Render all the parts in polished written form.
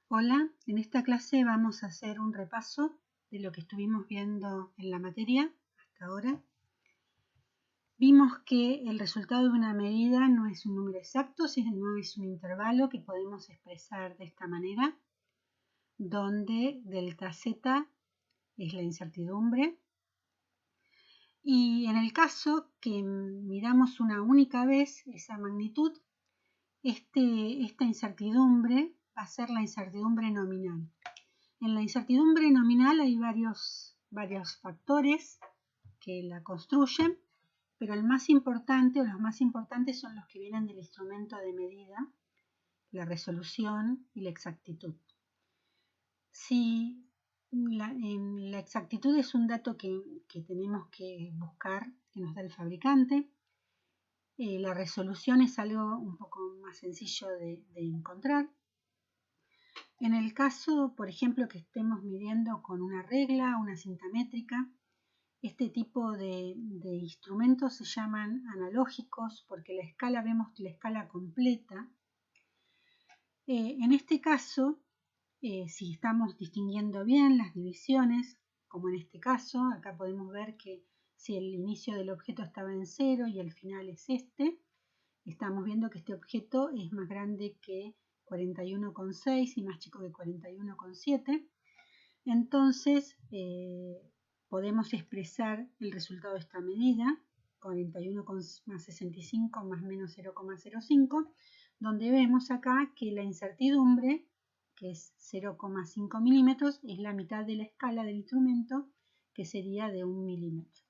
Hola, en esta clase vamos a hacer un repaso de lo que estuvimos viendo en la materia hasta ahora. Vimos que el resultado de una medida no es un número exacto, sino es un intervalo que podemos expresar de esta manera, donde delta z es la incertidumbre. Y en el caso que miramos una única vez esa magnitud, esta incertidumbre va a ser la incertidumbre nominal. En la incertidumbre nominal hay varios factores que la construyen, pero el más importante o los más importantes son los que vienen del instrumento de medida, la resolución y la exactitud. Si la exactitud es un dato que tenemos que buscar, que nos da el fabricante, la resolución es algo un poco más sencillo de encontrar. En el caso, por ejemplo, que estemos midiendo con una regla, una cinta métrica, este tipo de instrumentos se llaman analógicos porque vemos la escala completa. En este caso, si estamos distinguiendo bien las divisiones, como en este caso, acá podemos ver que si el inicio del objeto estaba en 0 y el final es este, estamos viendo que este objeto es más grande que 41,6 y más chico que 41,7. Entonces podemos expresar el resultado de esta medida, 41 más 65 más menos 0,05, donde vemos acá que la incertidumbre, que es 0,5 milímetros, es la mitad de la escala del instrumento, que sería de 1 milímetro.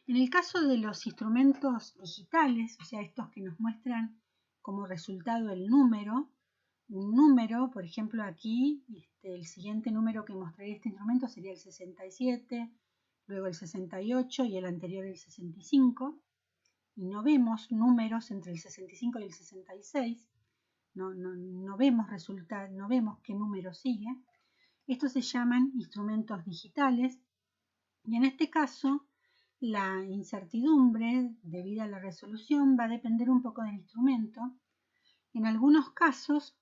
En el caso de los instrumentos digitales, o sea, estos que nos muestran como resultado el número, un número, por ejemplo aquí, el siguiente número que mostraría este instrumento sería el 67, luego el 68 y el anterior el 65, y no vemos números entre el 65 y el 66, no vemos resultados, no vemos qué número sigue. Estos se llaman instrumentos digitales, y en este caso la incertidumbre debido a la resolución va a depender un poco del instrumento. En algunos casos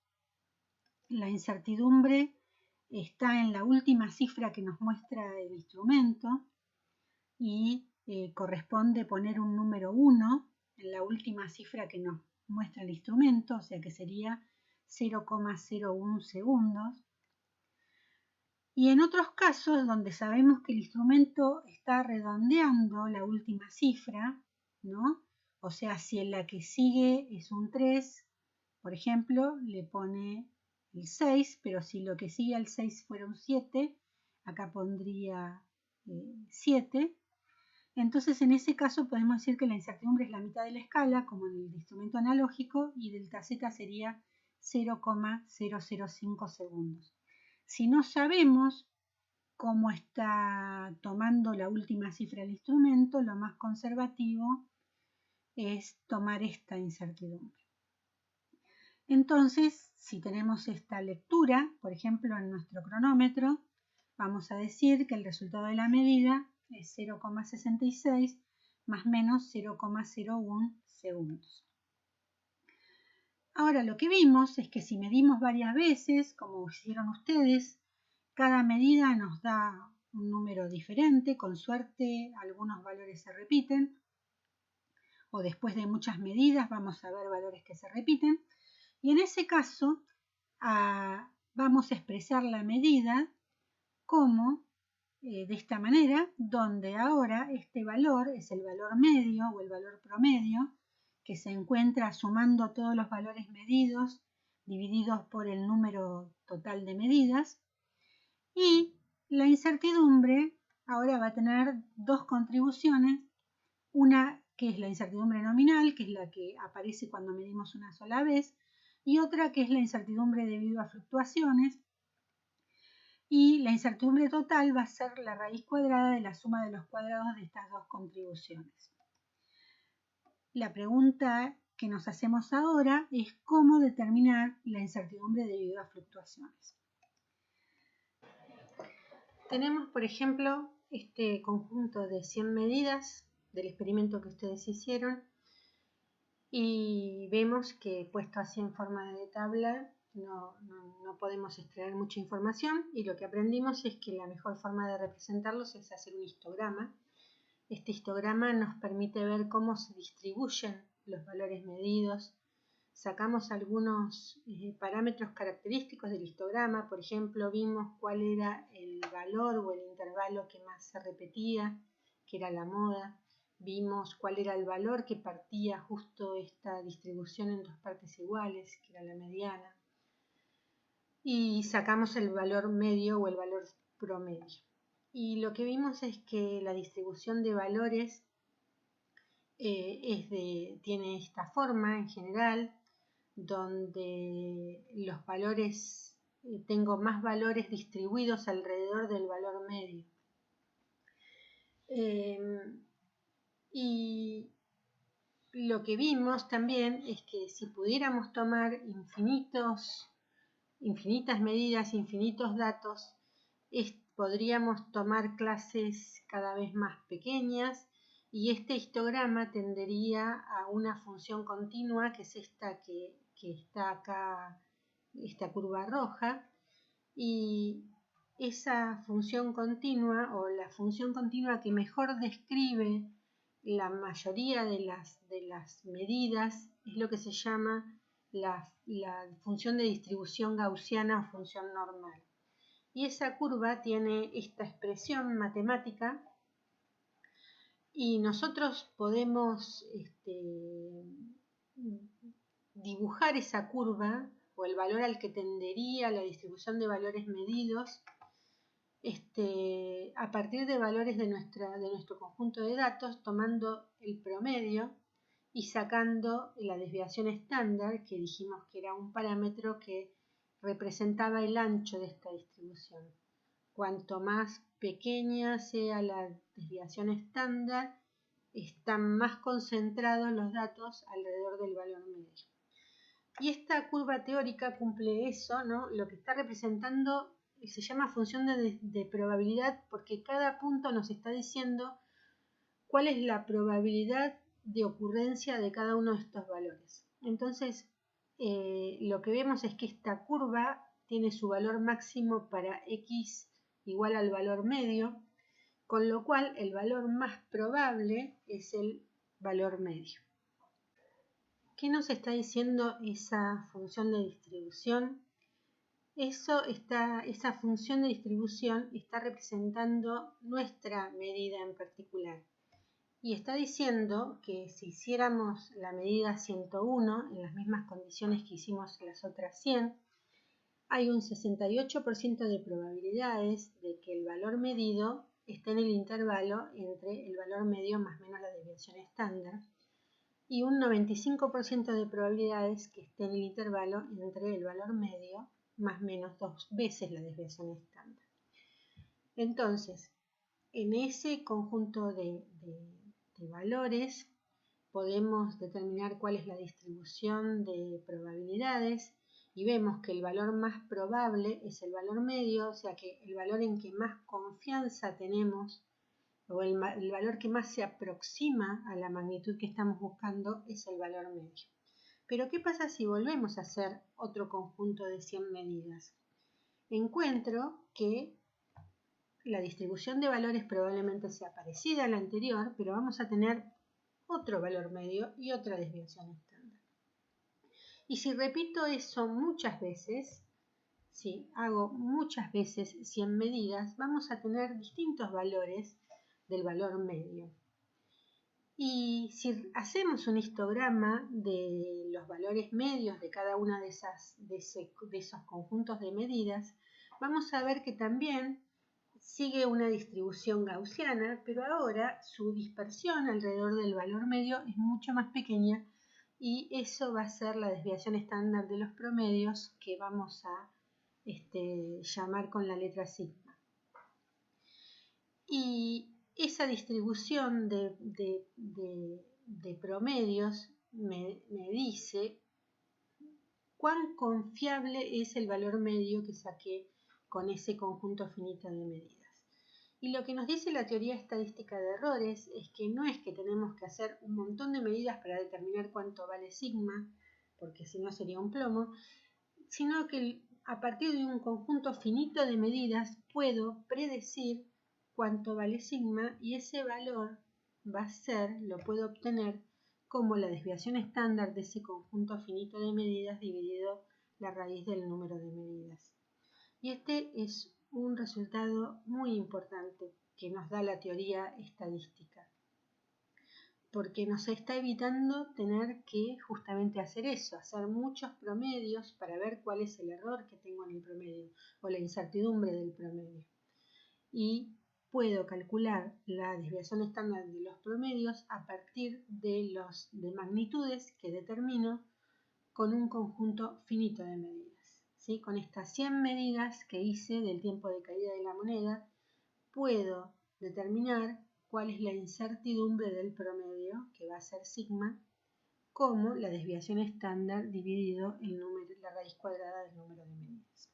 la incertidumbre está en la última cifra que nos muestra el instrumento y corresponde poner un número 1 en la última cifra que nos muestra el instrumento, o sea que sería 0,01 segundos. Y en otros casos donde sabemos que el instrumento está redondeando la última cifra, ¿no? O sea, si en la que sigue es un 3, por ejemplo, le pone el 6, pero si lo que sigue al 6 fuera un 7, acá pondría 7. Entonces, en ese caso podemos decir que la incertidumbre es la mitad de la escala, como en el instrumento analógico, y delta z sería 0,005 segundos. Si no sabemos cómo está tomando la última cifra del instrumento, lo más conservativo es tomar esta incertidumbre. Entonces, si tenemos esta lectura, por ejemplo, en nuestro cronómetro, vamos a decir que el resultado de la medida es 0,66 más menos 0,01 segundos. Ahora lo que vimos es que si medimos varias veces, como hicieron ustedes, cada medida nos da un número diferente, con suerte algunos valores se repiten, o después de muchas medidas vamos a ver valores que se repiten, y en ese caso vamos a expresar la medida como de esta manera, donde ahora este valor es el valor medio o el valor promedio, que se encuentra sumando todos los valores medidos divididos por el número total de medidas, y la incertidumbre ahora va a tener dos contribuciones, una que es la incertidumbre nominal, que es la que aparece cuando medimos una sola vez, y otra que es la incertidumbre debido a fluctuaciones, y la incertidumbre total va a ser la raíz cuadrada de la suma de los cuadrados de estas dos contribuciones. La pregunta que nos hacemos ahora es cómo determinar la incertidumbre debido a fluctuaciones. Tenemos, por ejemplo, este conjunto de 100 medidas del experimento que ustedes hicieron y vemos que puesto así en forma de tabla no podemos extraer mucha información, y lo que aprendimos es que la mejor forma de representarlos es hacer un histograma. Este histograma nos permite ver cómo se distribuyen los valores medidos. Sacamos algunos parámetros característicos del histograma. Por ejemplo, vimos cuál era el valor o el intervalo que más se repetía, que era la moda. Vimos cuál era el valor que partía justo esta distribución en dos partes iguales, que era la mediana. Y sacamos el valor medio o el valor promedio. Y lo que vimos es que la distribución de valores tiene esta forma en general, donde los valores, tengo más valores distribuidos alrededor del valor medio. Y lo que vimos también es que si pudiéramos tomar infinitas medidas, infinitos datos, podríamos tomar clases cada vez más pequeñas, y este histograma tendería a una función continua, que es esta que está acá, esta curva roja, y esa función continua, o la función continua que mejor describe la mayoría de las medidas, es lo que se llama la función de distribución gaussiana o función normal. Y esa curva tiene esta expresión matemática, y nosotros podemos dibujar esa curva o el valor al que tendería la distribución de valores medidos a partir de valores de nuestro conjunto de datos, tomando el promedio y sacando la desviación estándar, que dijimos que era un parámetro que representaba el ancho de esta distribución. Cuanto más pequeña sea la desviación estándar, están más concentrados los datos alrededor del valor medio. Y esta curva teórica cumple eso, ¿no? Lo que está representando se llama función de probabilidad, porque cada punto nos está diciendo cuál es la probabilidad de ocurrencia de cada uno de estos valores. Entonces, lo que vemos es que esta curva tiene su valor máximo para x igual al valor medio, con lo cual el valor más probable es el valor medio. ¿Qué nos está diciendo esa función de distribución? Esa función de distribución está representando nuestra medida en particular. Y está diciendo que si hiciéramos la medida 101 en las mismas condiciones que hicimos las otras 100, hay un 68% de probabilidades de que el valor medido esté en el intervalo entre el valor medio más menos la desviación estándar, y un 95% de probabilidades que esté en el intervalo entre el valor medio más menos 2 veces la desviación estándar. Entonces, en ese conjunto de valores podemos determinar cuál es la distribución de probabilidades, y vemos que el valor más probable es el valor medio, o sea que el valor en que más confianza tenemos, o el valor que más se aproxima a la magnitud que estamos buscando, es el valor medio. Pero ¿qué pasa si volvemos a hacer otro conjunto de 100 medidas? Encuentro que la distribución de valores probablemente sea parecida a la anterior, pero vamos a tener otro valor medio y otra desviación estándar. Y si repito eso muchas veces, si hago muchas veces 100 medidas, vamos a tener distintos valores del valor medio. Y si hacemos un histograma de los valores medios de cada una de esos conjuntos de medidas, vamos a ver que también sigue una distribución gaussiana, pero ahora su dispersión alrededor del valor medio es mucho más pequeña, y eso va a ser la desviación estándar de los promedios, que vamos a llamar con la letra sigma. Y esa distribución de promedios me dice cuán confiable es el valor medio que saqué con ese conjunto finito de medidas. Y lo que nos dice la teoría estadística de errores es que no es que tenemos que hacer un montón de medidas para determinar cuánto vale sigma, porque si no sería un plomo, sino que a partir de un conjunto finito de medidas puedo predecir cuánto vale sigma y ese valor va a ser, lo puedo obtener como la desviación estándar de ese conjunto finito de medidas dividido la raíz del número de medidas. Y este es un resultado muy importante que nos da la teoría estadística, porque nos está evitando tener que justamente hacer eso, hacer muchos promedios para ver cuál es el error que tengo en el promedio o la incertidumbre del promedio. Y puedo calcular la desviación estándar de los promedios a partir de magnitudes que determino con un conjunto finito de medidas. ¿Sí? Con estas 100 medidas que hice del tiempo de caída de la moneda, puedo determinar cuál es la incertidumbre del promedio, que va a ser sigma, como la desviación estándar dividido la raíz cuadrada del número de medidas.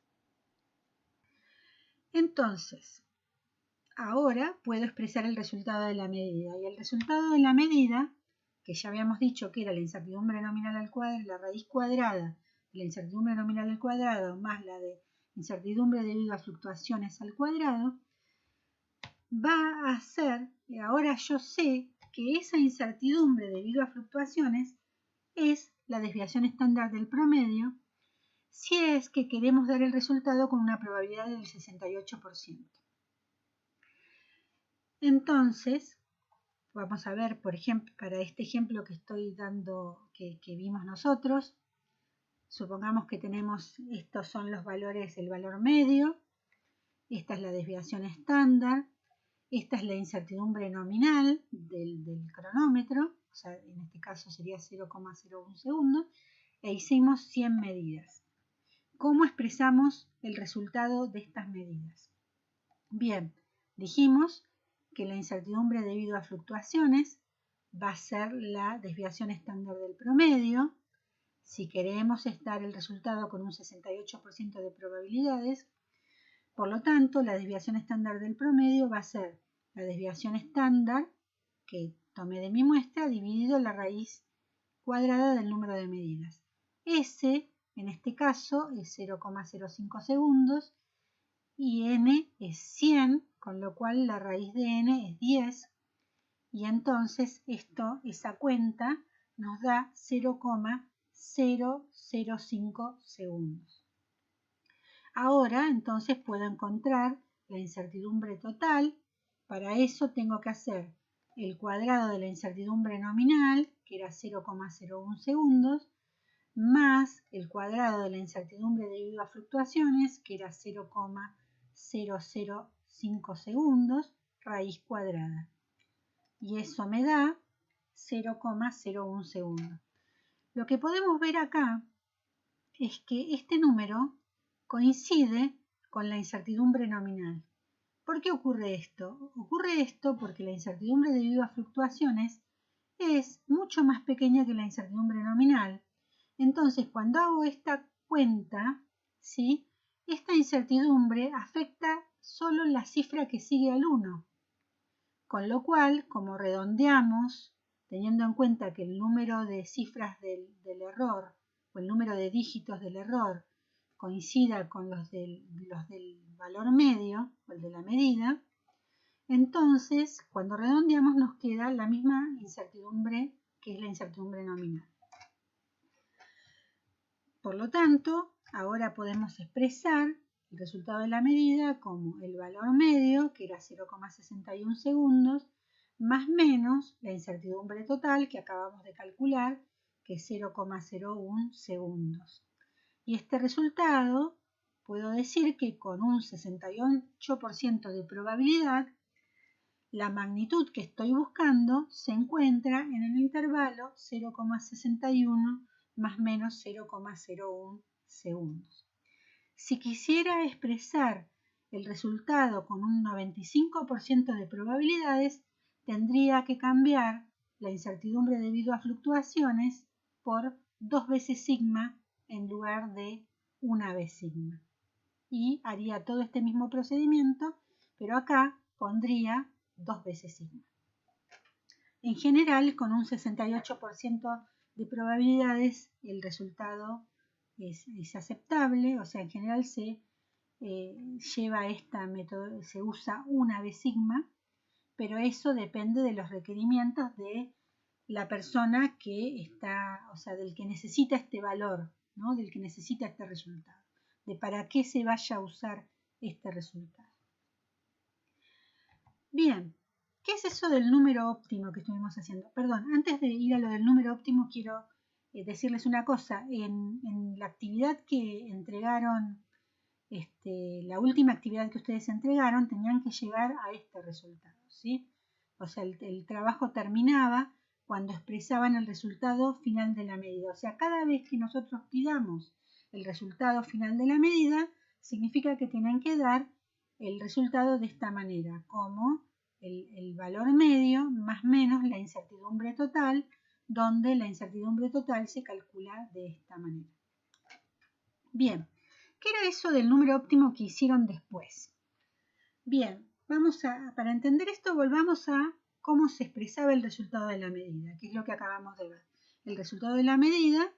Entonces, ahora puedo expresar el resultado de la medida. Y el resultado de la medida, que ya habíamos dicho que era la incertidumbre nominal al cuadrado, la raíz cuadrada de la incertidumbre nominal al cuadrado más la de incertidumbre debido a fluctuaciones al cuadrado, va a ser, ahora yo sé que esa incertidumbre debido a fluctuaciones es la desviación estándar del promedio si es que queremos dar el resultado con una probabilidad del 68%. Entonces, vamos a ver, por ejemplo, para este ejemplo que estoy dando, que vimos nosotros, supongamos que tenemos, estos son los valores, el valor medio, esta es la desviación estándar, esta es la incertidumbre nominal del cronómetro, o sea, en este caso sería 0,01 segundos, e hicimos 100 medidas. ¿Cómo expresamos el resultado de estas medidas? Bien, dijimos que la incertidumbre debido a fluctuaciones va a ser la desviación estándar del promedio. Si queremos estar el resultado con un 68% de probabilidades, por lo tanto, la desviación estándar del promedio va a ser la desviación estándar que tomé de mi muestra dividido la raíz cuadrada del número de medidas. S, en este caso, es 0,05 segundos y n es 100, con lo cual la raíz de n es 10. Y entonces esa cuenta nos da 0,005 segundos. Ahora entonces puedo encontrar la incertidumbre total. Para eso tengo que hacer el cuadrado de la incertidumbre nominal, que era 0,01 segundos, más el cuadrado de la incertidumbre debido a fluctuaciones, que era 0,005 segundos, raíz cuadrada. Y eso me da 0,01 segundos. Lo que podemos ver acá es que este número coincide con la incertidumbre nominal. ¿Por qué ocurre esto? Ocurre esto porque la incertidumbre debido a fluctuaciones es mucho más pequeña que la incertidumbre nominal. Entonces, cuando hago esta cuenta, ¿sí?, esta incertidumbre afecta solo la cifra que sigue al 1. Con lo cual, como redondeamos, teniendo en cuenta que el número de cifras del error o el número de dígitos del error coincida con los del valor medio o el de la medida, entonces cuando redondeamos nos queda la misma incertidumbre que es la incertidumbre nominal. Por lo tanto, ahora podemos expresar el resultado de la medida como el valor medio, que era 0,61 segundos, más menos la incertidumbre total que acabamos de calcular, que es 0,01 segundos. Y este resultado puedo decir que con un 68% de probabilidad, la magnitud que estoy buscando se encuentra en el intervalo 0,61 más menos 0,01 segundos. Si quisiera expresar el resultado con un 95% de probabilidades, tendría que cambiar la incertidumbre debido a fluctuaciones por 2 veces sigma en lugar de 1 vez sigma. Y haría todo este mismo procedimiento, pero acá pondría 2 veces sigma. En general, con un 68% de probabilidades, el resultado es aceptable, o sea, en general se lleva esta método, se usa una vez sigma, pero eso depende de los requerimientos de la persona que está, o sea, del que necesita este valor, ¿no? Del que necesita este resultado, de para qué se vaya a usar este resultado. Bien, ¿qué es eso del número óptimo que estuvimos haciendo? Perdón, antes de ir a lo del número óptimo quiero decirles una cosa. En la actividad que entregaron, la última actividad que ustedes entregaron, tenían que llegar a este resultado, ¿sí? O sea, el trabajo terminaba cuando expresaban el resultado final de la medida. O sea, cada vez que nosotros pidamos el resultado final de la medida, significa que tienen que dar el resultado de esta manera, como el valor medio más menos la incertidumbre total, donde la incertidumbre total se calcula de esta manera. Bien, ¿qué era eso del número óptimo que hicieron después? Bien, para entender esto, volvamos a cómo se expresaba el resultado de la medida, que es lo que acabamos de ver. El resultado de la medida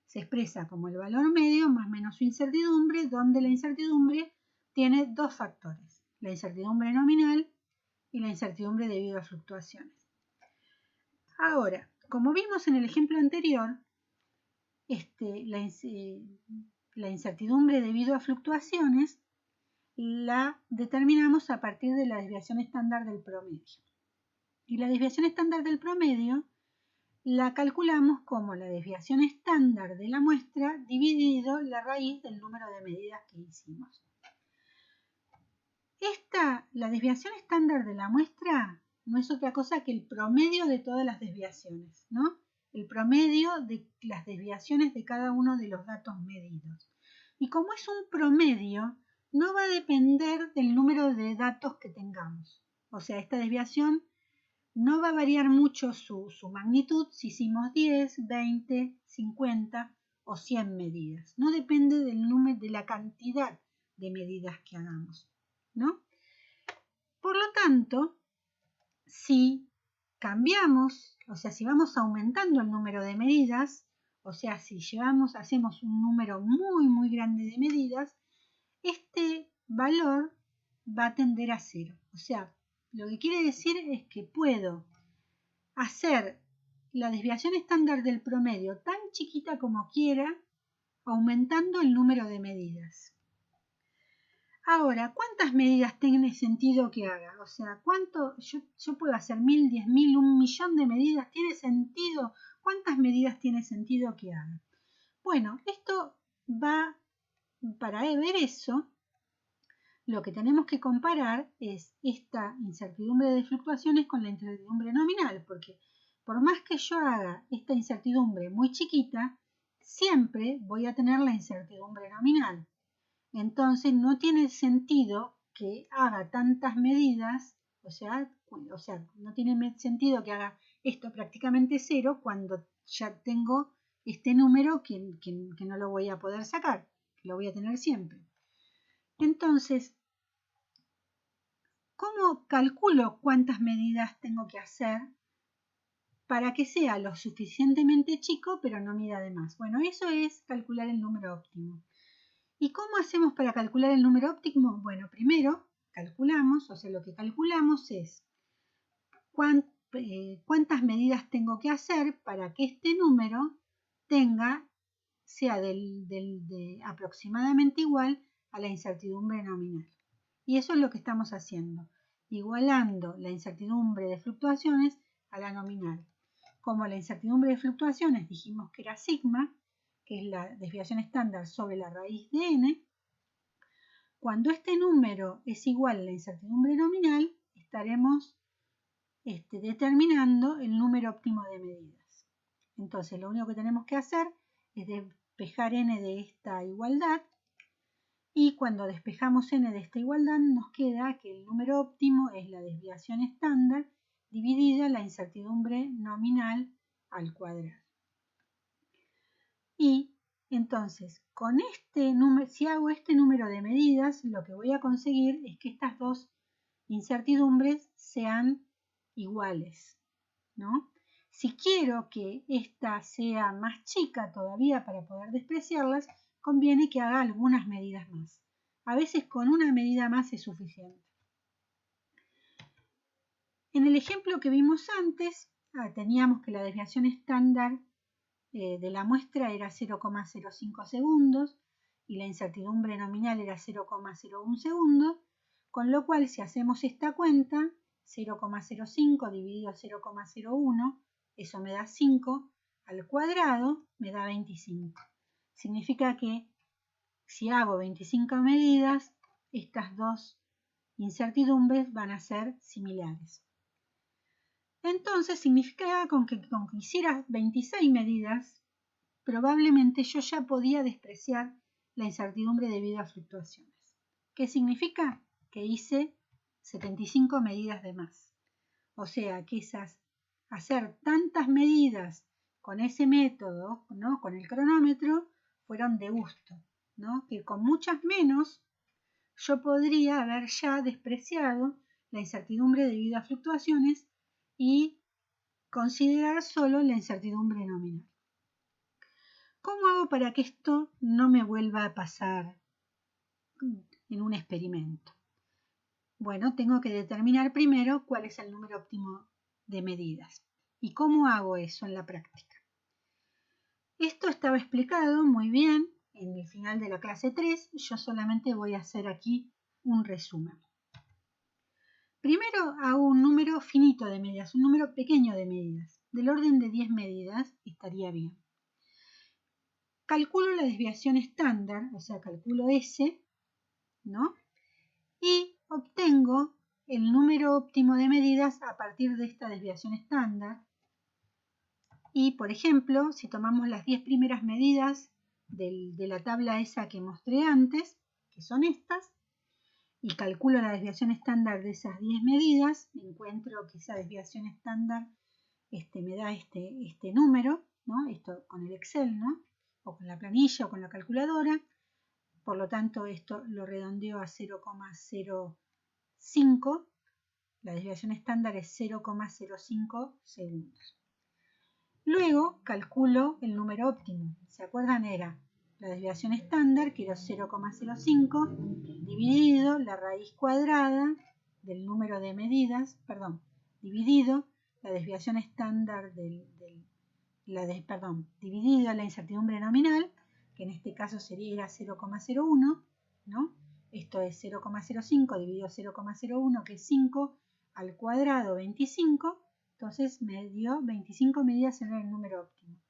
se expresa como el valor medio más menos su incertidumbre, donde la incertidumbre tiene dos factores, la incertidumbre nominal y la incertidumbre debido a fluctuaciones. Ahora, como vimos en el ejemplo anterior, la incertidumbre debido a fluctuaciones la determinamos a partir de la desviación estándar del promedio. Y la desviación estándar del promedio la calculamos como la desviación estándar de la muestra dividido la raíz del número de medidas que hicimos. La desviación estándar de la muestra no es otra cosa que el promedio de todas las desviaciones, ¿no? El promedio de las desviaciones de cada uno de los datos medidos. Y como es un promedio, no va a depender del número de datos que tengamos. O sea, esta desviación no va a variar mucho su magnitud si hicimos 10, 20, 50 o 100 medidas. No depende del número, de la cantidad de medidas que hagamos, ¿no? Por lo tanto, si cambiamos, o sea, si vamos aumentando el número de medidas, o sea, si hacemos un número muy, muy grande de medidas, este valor va a tender a 0. O sea, lo que quiere decir es que puedo hacer la desviación estándar del promedio tan chiquita como quiera, aumentando el número de medidas. Ahora, ¿cuántas medidas tiene sentido que haga? O sea, yo puedo hacer 1000, 10.000, 1.000.000 de medidas? ¿Tiene sentido? ¿Cuántas medidas tiene sentido que haga? Bueno, esto va, para ver eso, lo que tenemos que comparar es esta incertidumbre de fluctuaciones con la incertidumbre nominal, porque por más que yo haga esta incertidumbre muy chiquita, siempre voy a tener la incertidumbre nominal. Entonces no tiene sentido que haga tantas medidas, o sea, no tiene sentido que haga esto prácticamente 0 cuando ya tengo este número que no lo voy a poder sacar, que lo voy a tener siempre. Entonces, ¿cómo calculo cuántas medidas tengo que hacer para que sea lo suficientemente chico pero no mida de más? Bueno, eso es calcular el número óptimo. ¿Y cómo hacemos para calcular el número óptimo? Bueno, primero calculamos, o sea, lo que calculamos es cuántas medidas tengo que hacer para que este número sea aproximadamente igual a la incertidumbre nominal. Y eso es lo que estamos haciendo, igualando la incertidumbre de fluctuaciones a la nominal. Como la incertidumbre de fluctuaciones dijimos que era sigma, que es la desviación estándar sobre la raíz de n, cuando este número es igual a la incertidumbre nominal, estaremos determinando el número óptimo de medidas. Entonces, lo único que tenemos que hacer es despejar n de esta igualdad, y cuando despejamos n de esta igualdad nos queda que el número óptimo es la desviación estándar dividida la incertidumbre nominal al cuadrado. Y entonces, con si hago este número de medidas, lo que voy a conseguir es que estas dos incertidumbres sean iguales, ¿no? Si quiero que esta sea más chica todavía para poder despreciarlas, conviene que haga algunas medidas más. A veces con una medida más es suficiente. En el ejemplo que vimos antes, teníamos que la desviación estándar de la muestra era 0,05 segundos y la incertidumbre nominal era 0,01 segundos, con lo cual si hacemos esta cuenta, 0,05 dividido 0,01, eso me da 5, al cuadrado me da 25. Significa que si hago 25 medidas, estas dos incertidumbres van a ser similares. Entonces significaba que con que hiciera 26 medidas, probablemente yo ya podía despreciar la incertidumbre debido a fluctuaciones. ¿Qué significa? Que hice 75 medidas de más. O sea, que hacer tantas medidas con ese método, ¿no? Con el cronómetro, fueron de gusto, ¿no? Que con muchas menos yo podría haber ya despreciado la incertidumbre debido a fluctuaciones y considerar solo la incertidumbre nominal. ¿Cómo hago para que esto no me vuelva a pasar en un experimento? Bueno, tengo que determinar primero cuál es el número óptimo de medidas. ¿Y cómo hago eso en la práctica? Esto estaba explicado muy bien en el final de la clase 3. Yo solamente voy a hacer aquí un resumen. Primero hago un número finito de medidas, un número pequeño de medidas. Del orden de 10 medidas estaría bien. Calculo la desviación estándar, o sea, calculo S, ¿no? Y obtengo el número óptimo de medidas a partir de esta desviación estándar. Y, por ejemplo, si tomamos las 10 primeras medidas de la tabla esa que mostré antes, que son estas, y calculo la desviación estándar de esas 10 medidas, encuentro que esa desviación estándar me da este número, ¿no? Esto con el Excel, ¿no? O con la planilla o con la calculadora. Por lo tanto, esto lo redondeo a 0,05. La desviación estándar es 0,05 segundos. Luego calculo el número óptimo. ¿Se acuerdan? Era la desviación estándar, que era 0,05, dividido la raíz cuadrada del número de medidas, dividido la desviación estándar dividido la incertidumbre nominal, que en este caso era 0,01, ¿no? Esto es 0,05 dividido 0,01, que es 5, al cuadrado 25, entonces me dio 25 medidas en el número óptimo.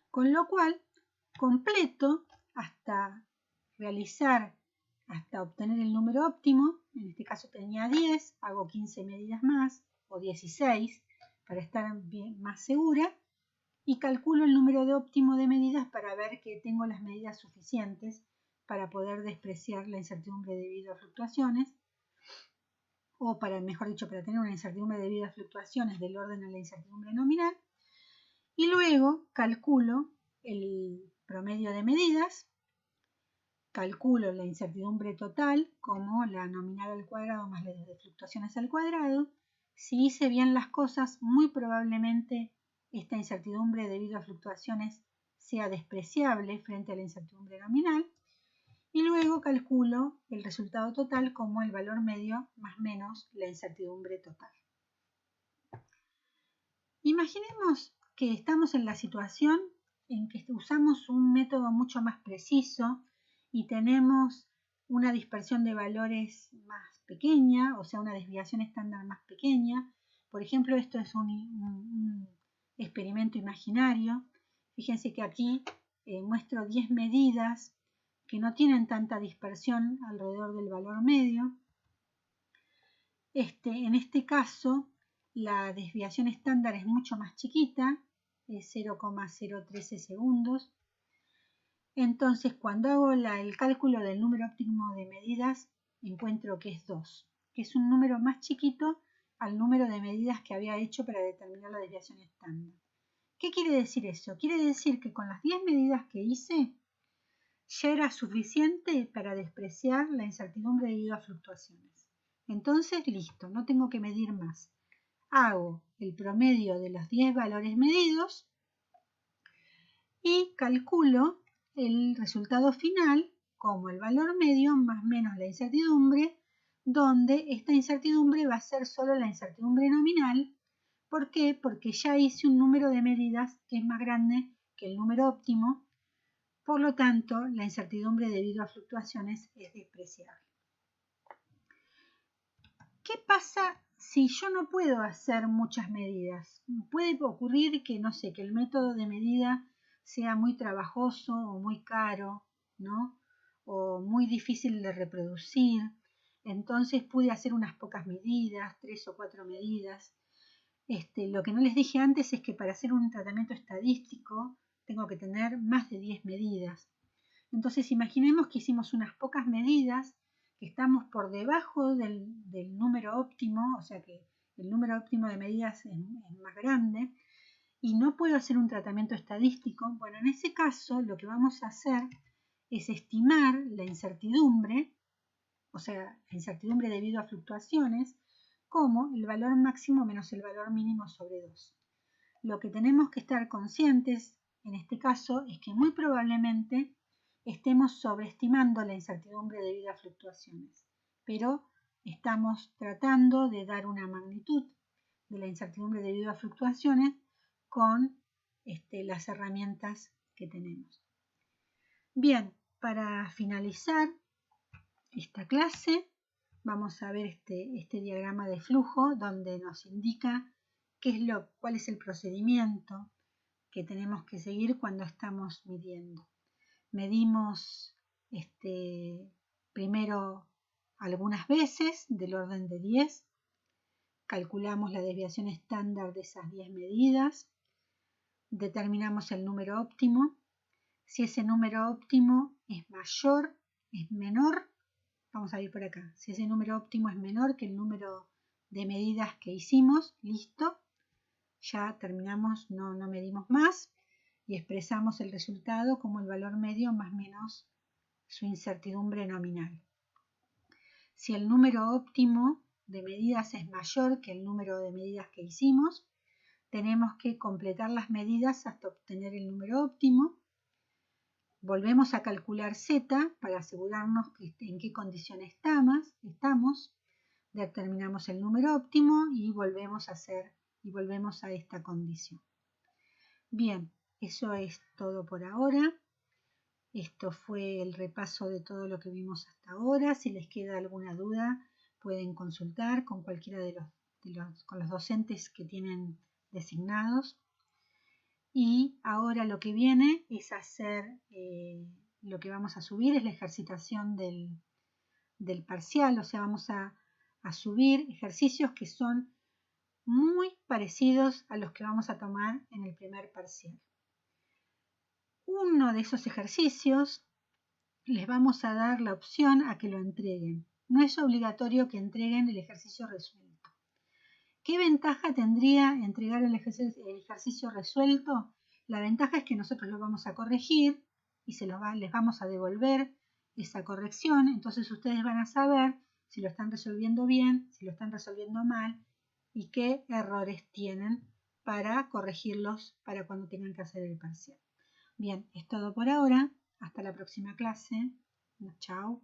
Con lo cual, completo hasta obtener el número óptimo. En este caso tenía 10, hago 15 medidas más, o 16, para estar más segura, y calculo el número óptimo de medidas para ver que tengo las medidas suficientes para poder despreciar la incertidumbre debido a fluctuaciones, o mejor dicho, para tener una incertidumbre debido a fluctuaciones del orden de la incertidumbre nominal, y luego calculo el promedio de medidas, calculo la incertidumbre total como la nominal al cuadrado más la de fluctuaciones al cuadrado. Si hice bien las cosas, muy probablemente esta incertidumbre debido a fluctuaciones sea despreciable frente a la incertidumbre nominal. Y luego calculo el resultado total como el valor medio más menos la incertidumbre total. Imaginemos que estamos en la situación en que usamos un método mucho más preciso y tenemos una dispersión de valores más pequeña, o sea, una desviación estándar más pequeña. Por ejemplo, esto es un experimento imaginario. Fíjense que aquí muestro 10 medidas que no tienen tanta dispersión alrededor del valor medio. En este caso, la desviación estándar es mucho más chiquita, es 0,013 segundos. Entonces, cuando hago el cálculo del número óptimo de medidas, encuentro que es 2, que es un número más chiquito al número de medidas que había hecho para determinar la desviación estándar. ¿Qué quiere decir eso? Quiere decir que con las 10 medidas que hice, ya era suficiente para despreciar la incertidumbre debido a fluctuaciones. Entonces, listo, no tengo que medir más. Hago el promedio de los 10 valores medidos y calculo el resultado final como el valor medio más menos la incertidumbre, donde esta incertidumbre va a ser solo la incertidumbre nominal. ¿Por qué? Porque ya hice un número de medidas que es más grande que el número óptimo, por lo tanto la incertidumbre debido a fluctuaciones es despreciable. ¿Qué pasa si yo no puedo hacer muchas medidas? Puede ocurrir que, no sé, que el método de medida sea muy trabajoso o muy caro, ¿no? O muy difícil de reproducir. Entonces pude hacer unas pocas medidas, 3 o 4 medidas. Lo que no les dije antes es que para hacer un tratamiento estadístico tengo que tener más de 10 medidas. Entonces imaginemos que hicimos unas pocas medidas, que estamos por debajo del número óptimo, o sea que el número óptimo de medidas es más grande, y no puedo hacer un tratamiento estadístico. Bueno, en ese caso lo que vamos a hacer es estimar la incertidumbre, o sea, la incertidumbre debido a fluctuaciones, como el valor máximo menos el valor mínimo sobre 2. Lo que tenemos que estar conscientes en este caso es que muy probablemente estemos sobreestimando la incertidumbre debido a fluctuaciones, pero estamos tratando de dar una magnitud de la incertidumbre debido a fluctuaciones con las herramientas que tenemos. Bien, para finalizar esta clase vamos a ver este diagrama de flujo donde nos indica cuál es el procedimiento que tenemos que seguir cuando estamos midiendo. Medimos primero algunas veces del orden de 10, calculamos la desviación estándar de esas 10 medidas, determinamos el número óptimo. Si ese número óptimo es mayor, es menor, vamos a ir por acá. Si ese número óptimo es menor que el número de medidas que hicimos, listo, ya terminamos, no medimos más y expresamos el resultado como el valor medio más menos su incertidumbre nominal. Si el número óptimo de medidas es mayor que el número de medidas que hicimos, tenemos que completar las medidas hasta obtener el número óptimo. Volvemos a calcular Z para asegurarnos en qué condición estamos. Determinamos el número óptimo y volvemos a esta condición. Bien, eso es todo por ahora. Esto fue el repaso de todo lo que vimos hasta ahora. Si les queda alguna duda, pueden consultar con cualquiera con los docentes que tienen designados. Y ahora lo que viene es hacer, lo que vamos a subir es la ejercitación del parcial, o sea, vamos a subir ejercicios que son muy parecidos a los que vamos a tomar en el primer parcial. Uno de esos ejercicios les vamos a dar la opción a que lo entreguen. No es obligatorio que entreguen el ejercicio resuelto. ¿Qué ventaja tendría entregar el ejercicio resuelto? La ventaja es que nosotros lo vamos a corregir y les vamos a devolver esa corrección. Entonces ustedes van a saber si lo están resolviendo bien, si lo están resolviendo mal y qué errores tienen para corregirlos para cuando tengan que hacer el parcial. Bien, es todo por ahora. Hasta la próxima clase. Chao.